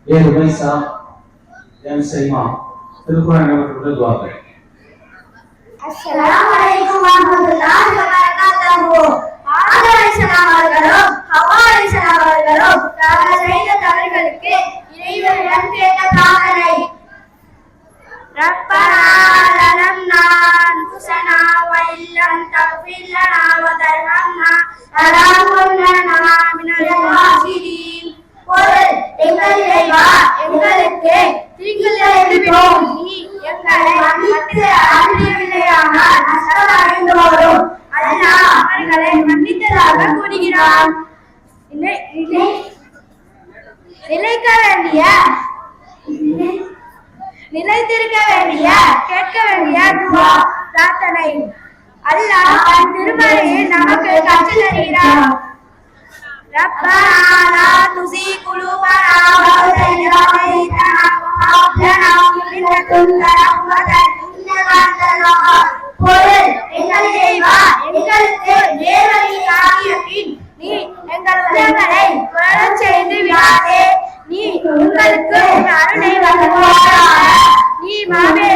ஏழு பைசா என் செய்மா திருக்குறள் நேரத்துக்கு துவாக்கள். அஸ்ஸலாமு அலைக்கும் வரஹ்மத்துல்லாஹி வபரகாத்துஹு. ஆதம் அலைஹிஸ்ஸலாம் அவர்களும் ஹவ்வா அலைஹிஸ்ஸலாம் அவர்களும் தாங்கள் செய்த தவறுகளுக்கு இறைவனிடம் கேட்ட பிரார்த்தனை. ரப்பனா லனம்னா அன்ஃபுஸனா வ இல்லம் தக்ஃபிர் லனா வ தர்ஹம்னா லனகுன்னன்னா மினல் ஹாசிரீன். பொருள்: எங்கள் இறைவா, எங்களுக்கு தீங்கு விளைவிப்போம். நீ எங்களை மன்னித்து அருளவில்லையானால் நஷ்டம் அடைந்து வரும். அல்லாஹ் அவர்களை மன்னித்ததாக கூறுகிறான். நிலைத்திருக்க வேண்டிய கேட்க வேண்டிய துஆ பிரார்த்தனை. அல்லாஹ் தன் திருமறையில் நமக்கு கற்றுத் தருகிறார். ரப்பனா லா துஸிக் குலூபனா பஅத இத் ஹதைதனா வ ஹப் லனா மின் லதுன்க ரஹ்மத்தன் இன்னக அன்தல் வஹ்ஹாப். பொருள்: எங்கள் இறைவா, எங்களுக்கு நேர்வழி காட்டிய பின் நீ எங்கள் உள்ளங்களை குரலச் செய்து விடாதே. நீ எங்களுக்கு அருளை வழங்குவாயாக. நீ மாபெரும்